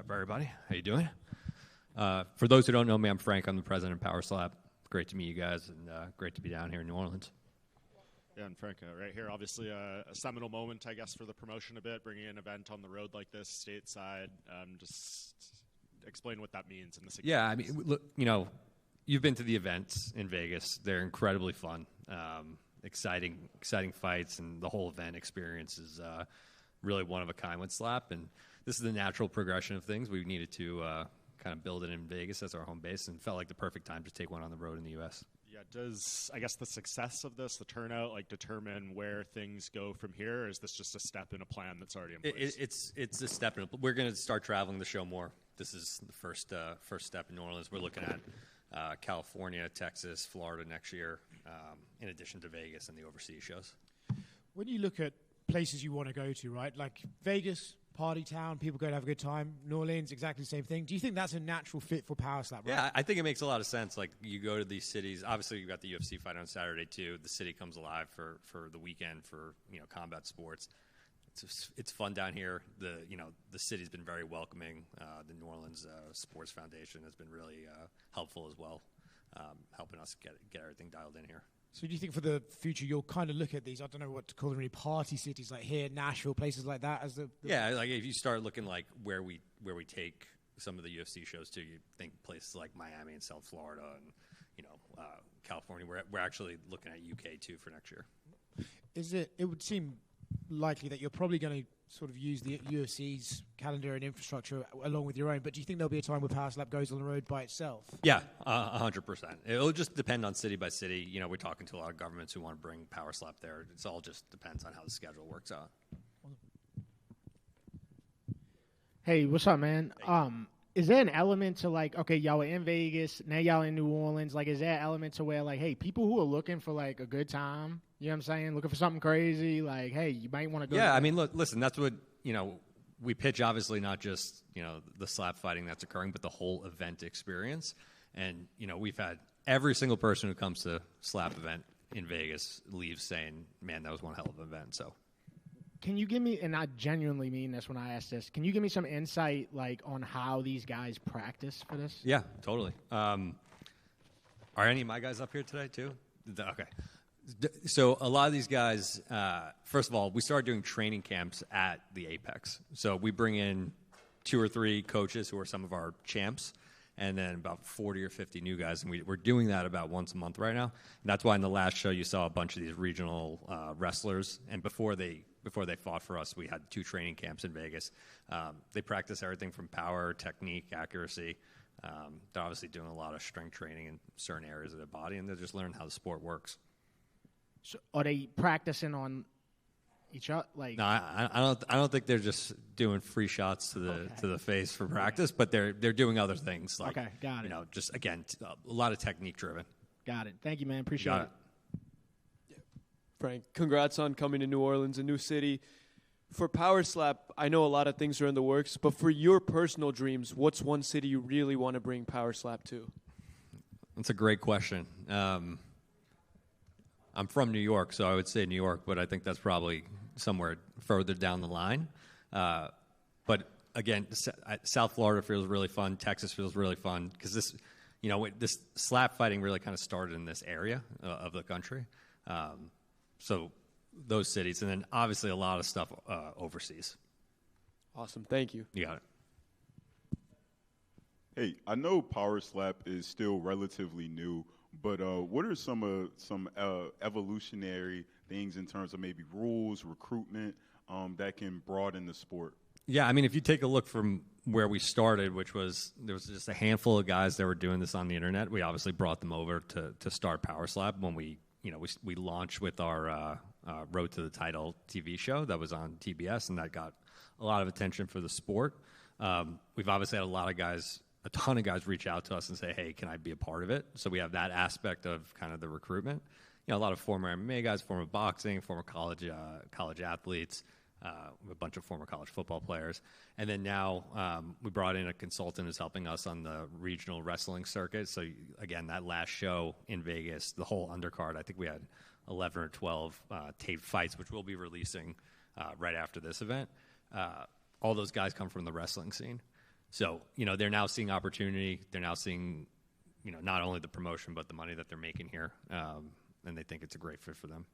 up, everybody? How you doing? For those who don't know me, I'm Frank. I'm the president of Power Slap. Great to meet you guys, and great to be down here in New Orleans. Yeah, and Frank, right here, obviously a seminal moment, I guess, for the promotion a bit, bringing an event on the road like this, stateside. Just explain what that means and the significance. Yeah, I mean, look, you've been to the events in Vegas. They're incredibly fun, exciting fights, and the whole event experience is really one of a kind with Slap. And this is the natural progression of things. We needed to kind of build it in Vegas as our home base, and felt like the perfect time to take one on the road in the U.S. Yeah, does, I guess, the success of this, the turnout, determine where things go from here, or is this just a step in a plan that's already in place? It's a step in. We're going to start traveling the show more. This is the first step in New Orleans. We're looking at California, Texas, Florida next year, in addition to Vegas and the overseas shows. When you look at places you want to go to, right, like Vegas, party town, people go to have a good time. New Orleans, exactly the same thing. Do you think that's a natural fit for Power Slap? Right? Yeah, I think it makes a lot of sense. Like, you go to these cities. Obviously, you've got the UFC fight on Saturday too. The city comes alive for the weekend for combat sports. It's fun down here. The city's been very welcoming. The New Orleans Sports Foundation has been really helpful as well, helping us get everything dialed in here. So do you think for the future you'll kind of look at these, I don't know what to call them, really party cities like here, Nashville, places like that as the Yeah, like if you start looking like where we take some of the UFC shows to, you think places like Miami and South Florida and California. We're actually looking at UK too for next year. It would seem likely that you're probably going to sort of use the UFC's calendar and infrastructure along with your own, but do you think there'll be a time where Power Slap goes on the road by itself? Yeah, 100%. It'll just depend on city by city. We're talking to a lot of governments who want to bring Power Slap there. It all just depends on how the schedule works out. Hey, what's up, man? Is there an element to okay, y'all are in Vegas, now y'all in New Orleans, is there an element to where hey, people who are looking for a good time, you know what I'm saying, looking for something crazy, hey, you might want to go. Yeah, I mean, look, listen, that's what, we pitch, obviously not just, the slap fighting that's occurring, but the whole event experience. And, we've had every single person who comes to slap event in Vegas leaves saying, man, that was one hell of an event. So can you give me, and I genuinely mean this when I ask this, can you give me some insight on how these guys practice for this? Yeah, totally. Are any of my guys up here today too? Okay. So a lot of these guys, first of all, we started doing training camps at the Apex. So we bring in 2 or 3 coaches who are some of our champs, and then about 40 or 50 new guys. And we're doing that about once a month right now. And that's why in the last show you saw a bunch of these regional wrestlers. And before they fought for us, we had 2 training camps in Vegas. They practice everything from power, technique, accuracy. They're obviously doing a lot of strength training in certain areas of their body, and they're just learning how the sport works. So are they practicing on each other? No, I don't think they're just doing free shots to the face for practice, but they're doing other things. Okay, got it. Just again, a lot of technique driven. Got it. Thank you, man. Appreciate it. Frank, congrats on coming to New Orleans, a new city. For Power Slap, I know a lot of things are in the works, but for your personal dreams, what's one city you really want to bring Power Slap to? That's a great question. I'm from New York, so I would say New York, but I think that's probably somewhere further down the line. But again, South Florida feels really fun. Texas feels really fun because this slap fighting really kind of started in this area of the country. So those cities, and then obviously a lot of stuff overseas. Awesome, thank you. You got it. Hey, I know Power Slap is still relatively new, but what are some evolutionary things in terms of maybe rules, recruitment, that can broaden the sport? Yeah, I mean, if you take a look from where we started, which was there was just a handful of guys that were doing this on the internet. We obviously brought them over to start Power Slap when we launched with our Road to the Title TV show that was on TBS, and that got a lot of attention for the sport. We've obviously had a ton of guys reach out to us and say, hey, can I be a part of it? So we have that aspect of kind of the recruitment. A lot of former MMA guys, former boxing, former college athletes, a bunch of former college football players. And then now we brought in a consultant who's helping us on the regional wrestling circuit. So, again, that last show in Vegas, the whole undercard, I think we had 11 or 12 taped fights, which we'll be releasing right after this event. All those guys come from the wrestling scene. So, they're now seeing opportunity. They're now seeing, not only the promotion, but the money that they're making here. And they think it's a great fit for them.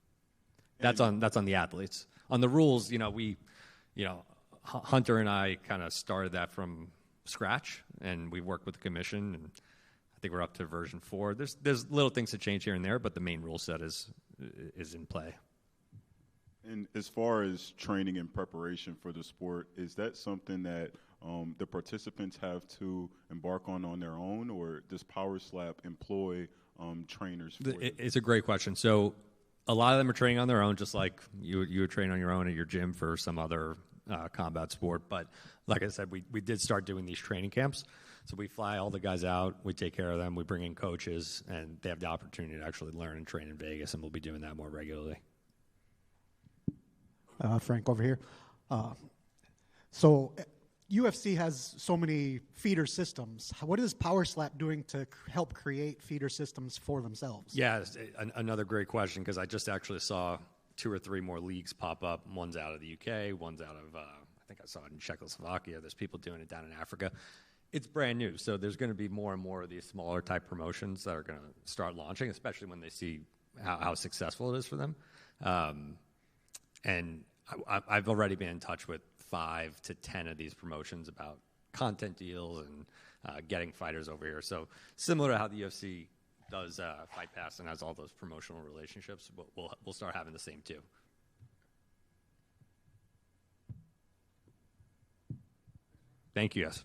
That's on the athletes. On the rules, Hunter and I kind of started that from scratch, and we worked with the commission, and I think we're up to version 4. There's little things to change here and there, but the main rule set is in play. And as far as training and preparation for the sport, is that something that the participants have to embark on their own, or does Power Slap employ trainers for them? It's a great question. So a lot of them are training on their own, just like you would train on your own at your gym for some other combat sport. But like I said, we did start doing these training camps. So we fly all the guys out, we take care of them, we bring in coaches, and they have the opportunity to actually learn and train in Vegas, and we'll be doing that more regularly. Frank over here. So UFC has so many feeder systems. What is Power Slap doing to help create feeder systems for themselves? Yeah, another great question, because I just actually saw 2 or 3 more leagues pop up. One's out of the UK, one's out of, I think I saw it in Czechoslovakia. There's people doing it down in Africa. It's brand new, so there's going to be more and more of these smaller type promotions that are going to start launching, especially when they see how successful it is for them. And I've already been in touch with 5 to 10 of these promotions about content deals and getting fighters over here. So similar to how the UFC does Fight Pass and has all those promotional relationships, we'll start having the same too. Thank you, yes.